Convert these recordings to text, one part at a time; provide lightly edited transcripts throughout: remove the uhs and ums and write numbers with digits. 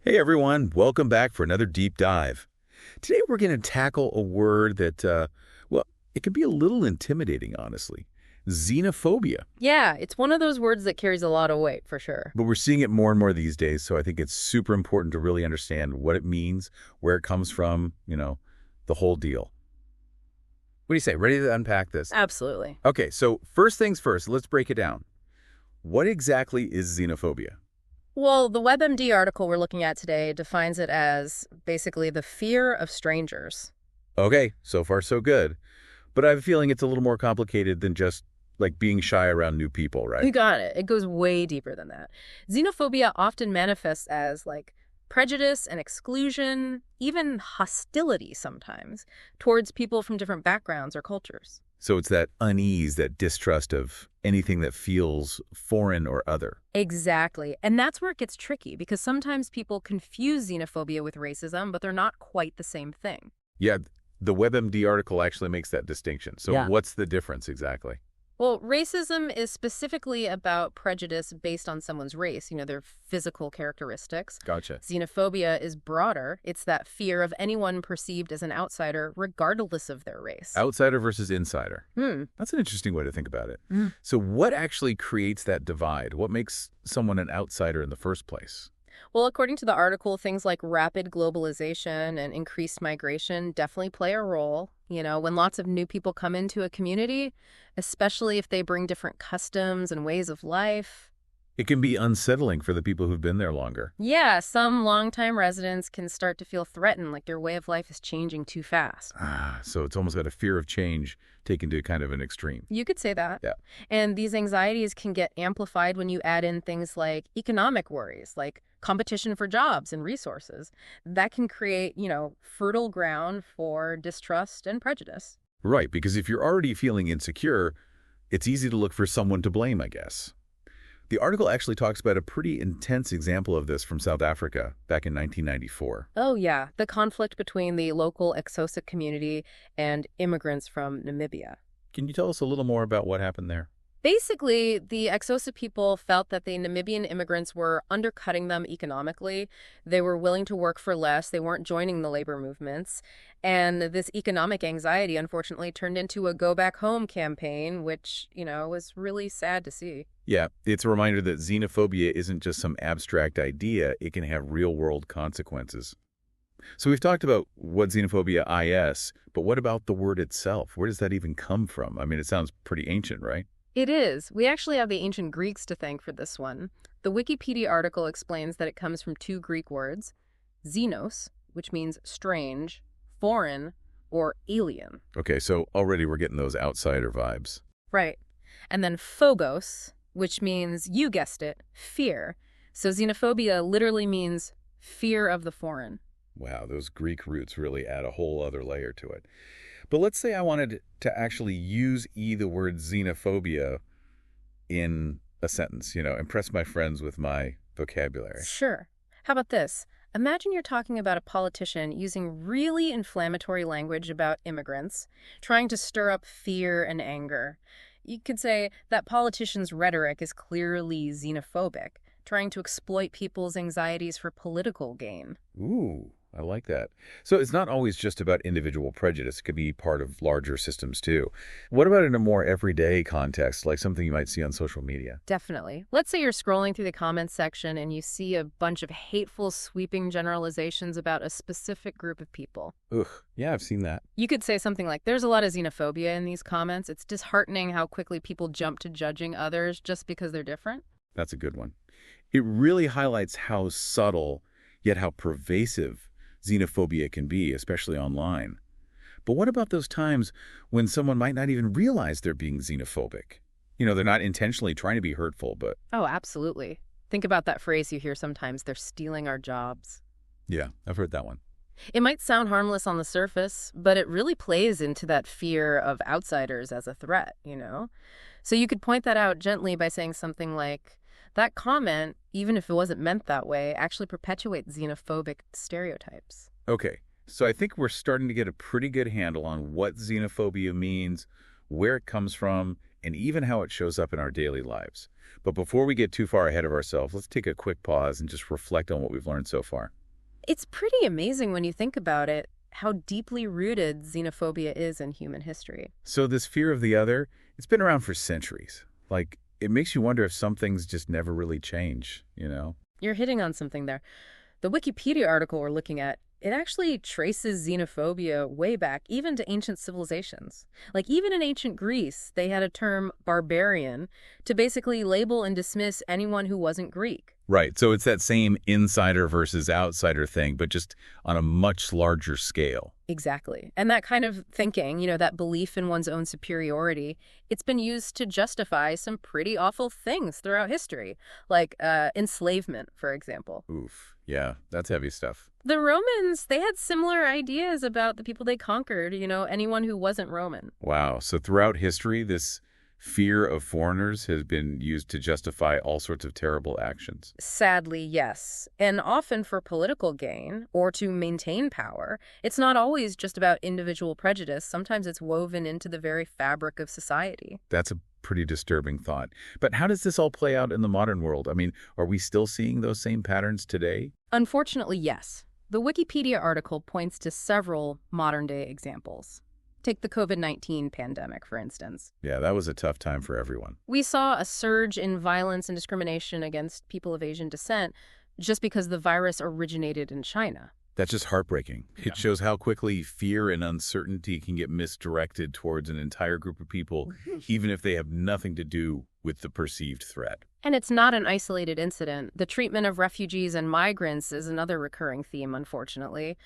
Hey everyone, welcome back for another deep dive. Today we're going to tackle a word that, well, it can be a little intimidating, honestly. Xenophobia. Yeah, it's one of those words that carries a lot of weight, for sure. But we're seeing it more and more these days, so I think it's super important to really understand what it means, where it comes from, the whole deal. What do you say? Ready to unpack this? Absolutely. Okay, so first things first, let's break it down. What exactly is xenophobia? Well, the WebMD article we're looking at today defines it as basically the fear of strangers. Okay, so far so good. But I have a feeling it's a little more complicated than just like being shy around new people, right? You got it. It goes way deeper than that. Xenophobia often manifests as prejudice and exclusion, even hostility sometimes, towards people from different backgrounds or cultures. So it's that unease, that distrust of anything that feels foreign or other. Exactly. And that's where it gets tricky, because sometimes people confuse xenophobia with racism, but they're not quite the same thing. Yeah, the WebMD article actually makes that distinction. So Yeah. what's the difference exactly? Well, racism is specifically about prejudice based on someone's race, their physical characteristics. Gotcha. Xenophobia is broader. It's that fear of anyone perceived as an outsider, regardless of their race. Outsider versus insider. Hmm. That's an interesting way to think about it. Mm. So what actually creates that divide? What makes someone an outsider in the first place? Well, according to the article, things like rapid globalization and increased migration definitely play a role. When lots of new people come into a community, especially if they bring different customs and ways of life. It can be unsettling for the people who've been there longer. Yeah, some longtime residents can start to feel threatened, like their way of life is changing too fast. So it's almost got a fear of change taken to kind of an extreme. You could say that. Yeah. And these anxieties can get amplified when you add in things like economic worries, like competition for jobs and resources. That can create, fertile ground for distrust and prejudice. Right, because if you're already feeling insecure, it's easy to look for someone to blame, I guess. The article actually talks about a pretty intense example of this from South Africa back in 1994. Oh, yeah, the conflict between the local Xhosa community and immigrants from Namibia. Can you tell us a little more about what happened there? Basically, the Xhosa people felt that the Namibian immigrants were undercutting them economically. They were willing to work for less. They weren't joining the labor movements. And this economic anxiety, unfortunately, turned into a go back home campaign, which, was really sad to see. Yeah, it's a reminder that xenophobia isn't just some abstract idea. It can have real-world consequences. So we've talked about what xenophobia is, but what about the word itself? Where does that even come from? I mean, it sounds pretty ancient, right? It is. We actually have the ancient Greeks to thank for this one. The Wikipedia article explains that it comes from two Greek words, xenos, which means strange, foreign, or alien. Okay, so already we're getting those outsider vibes. Right. And then phobos, which means, you guessed it, fear. So xenophobia literally means fear of the foreign. Wow, those Greek roots really add a whole other layer to it. But let's say I wanted to actually use the word xenophobia in a sentence, impress my friends with my vocabulary. Sure. How about this? Imagine you're talking about a politician using really inflammatory language about immigrants, trying to stir up fear and anger. You could say that politician's rhetoric is clearly xenophobic, trying to exploit people's anxieties for political gain. Ooh, I like that. So it's not always just about individual prejudice. It could be part of larger systems, too. What about in a more everyday context, like something you might see on social media? Definitely. Let's say you're scrolling through the comments section and you see a bunch of hateful, sweeping generalizations about a specific group of people. Ugh, yeah, I've seen that. You could say something like, there's a lot of xenophobia in these comments. It's disheartening how quickly people jump to judging others just because they're different. That's a good one. It really highlights how subtle, yet how pervasive xenophobia can be, especially online. But what about those times when someone might not even realize they're being xenophobic? They're not intentionally trying to be hurtful, but... Oh, absolutely. Think about that phrase you hear sometimes, they're stealing our jobs. Yeah, I've heard that one. It might sound harmless on the surface, but it really plays into that fear of outsiders as a threat, So you could point that out gently by saying something like, that comment, even if it wasn't meant that way, actually perpetuates xenophobic stereotypes. Okay, so I think we're starting to get a pretty good handle on what xenophobia means, where it comes from, and even how it shows up in our daily lives. But before we get too far ahead of ourselves, let's take a quick pause and just reflect on what we've learned so far. It's pretty amazing when you think about it, how deeply rooted xenophobia is in human history. So this fear of the other, it's been around for centuries. Like, it makes you wonder if some things just never really change? You're hitting on something there. The Wikipedia article we're looking at, it actually traces xenophobia way back, even to ancient civilizations. Like, even in ancient Greece, they had a term, barbarian, to basically label and dismiss anyone who wasn't Greek. Right. So it's that same insider versus outsider thing, but just on a much larger scale. Exactly. And that kind of thinking, that belief in one's own superiority, it's been used to justify some pretty awful things throughout history, like enslavement, for example. Oof. Yeah, that's heavy stuff. The Romans, they had similar ideas about the people they conquered, anyone who wasn't Roman. Wow. So throughout history, this fear of foreigners has been used to justify all sorts of terrible actions. Sadly, yes. And often for political gain or to maintain power. It's not always just about individual prejudice. Sometimes it's woven into the very fabric of society. That's a pretty disturbing thought. But how does this all play out in the modern world? I mean, are we still seeing those same patterns today? Unfortunately, yes. The Wikipedia article points to several modern-day examples. Take the COVID-19 pandemic, for instance. Yeah, that was a tough time for everyone. We saw a surge in violence and discrimination against people of Asian descent just because the virus originated in China. That's just heartbreaking. Yeah. It shows how quickly fear and uncertainty can get misdirected towards an entire group of people, even if they have nothing to do with the perceived threat. And it's not an isolated incident. The treatment of refugees and migrants is another recurring theme, unfortunately.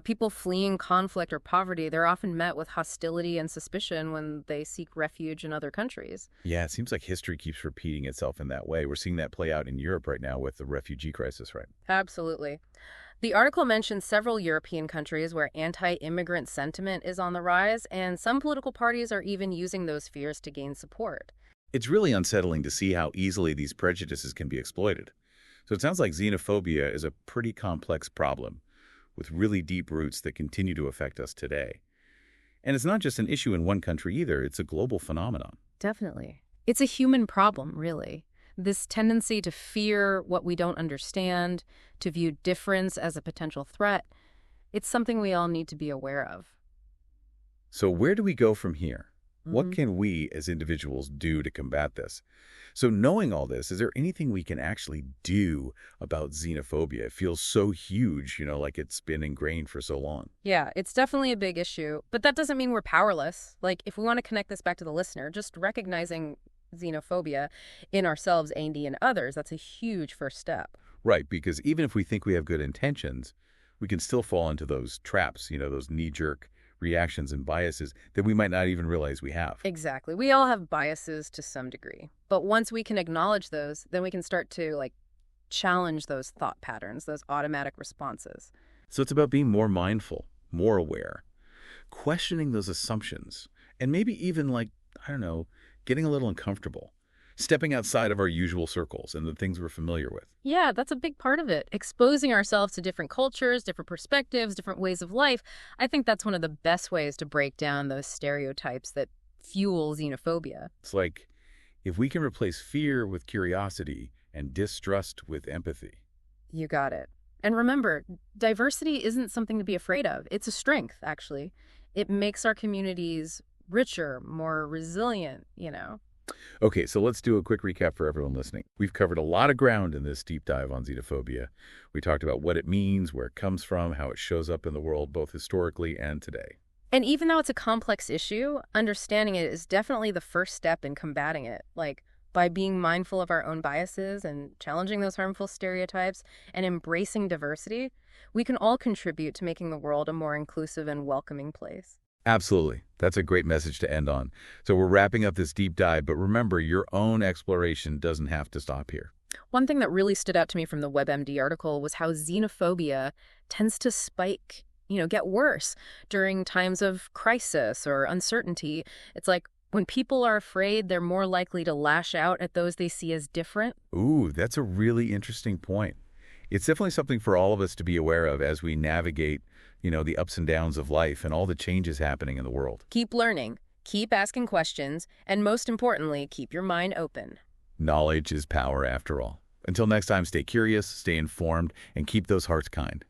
People fleeing conflict or poverty, they're often met with hostility and suspicion when they seek refuge in other countries. Yeah, it seems like history keeps repeating itself in that way. We're seeing that play out in Europe right now with the refugee crisis, right? Absolutely. The article mentions several European countries where anti-immigrant sentiment is on the rise, and some political parties are even using those fears to gain support. It's really unsettling to see how easily these prejudices can be exploited. So it sounds like xenophobia is a pretty complex problem with really deep roots that continue to affect us today. And it's not just an issue in one country either, it's a global phenomenon. Definitely. It's a human problem, really. This tendency to fear what we don't understand, to view difference as a potential threat, it's something we all need to be aware of. So where do we go from here? What can we as individuals do to combat this? So knowing all this, is there anything we can actually do about xenophobia? It feels so huge, like it's been ingrained for so long. Yeah, it's definitely a big issue, but that doesn't mean we're powerless. Like, if we want to connect this back to the listener, just recognizing xenophobia in ourselves, Andy, and others, that's a huge first step. Right, because even if we think we have good intentions, we can still fall into those traps, those knee-jerk reactions and biases that we might not even realize we have. Exactly. We all have biases to some degree. But once we can acknowledge those, then we can start to, challenge those thought patterns, those automatic responses. So it's about being more mindful, more aware, questioning those assumptions, and maybe even, getting a little uncomfortable, stepping outside of our usual circles and the things we're familiar with. Yeah, that's a big part of it. Exposing ourselves to different cultures, different perspectives, different ways of life. I think that's one of the best ways to break down those stereotypes that fuel xenophobia. It's like if we can replace fear with curiosity and distrust with empathy. You got it. And remember, diversity isn't something to be afraid of. It's a strength, actually. It makes our communities richer, more resilient. Okay, so let's do a quick recap for everyone listening. We've covered a lot of ground in this deep dive on xenophobia. We talked about what it means, where it comes from, how it shows up in the world, both historically and today. And even though it's a complex issue, understanding it is definitely the first step in combating it. By being mindful of our own biases and challenging those harmful stereotypes and embracing diversity, we can all contribute to making the world a more inclusive and welcoming place. Absolutely. That's a great message to end on. So we're wrapping up this deep dive, but remember, your own exploration doesn't have to stop here. One thing that really stood out to me from the WebMD article was how xenophobia tends to spike, get worse during times of crisis or uncertainty. It's like when people are afraid, they're more likely to lash out at those they see as different. Ooh, that's a really interesting point. It's definitely something for all of us to be aware of as we navigate the ups and downs of life and all the changes happening in the world. Keep learning, keep asking questions, and most importantly, keep your mind open. Knowledge is power after all. Until next time, stay curious, stay informed, and keep those hearts kind.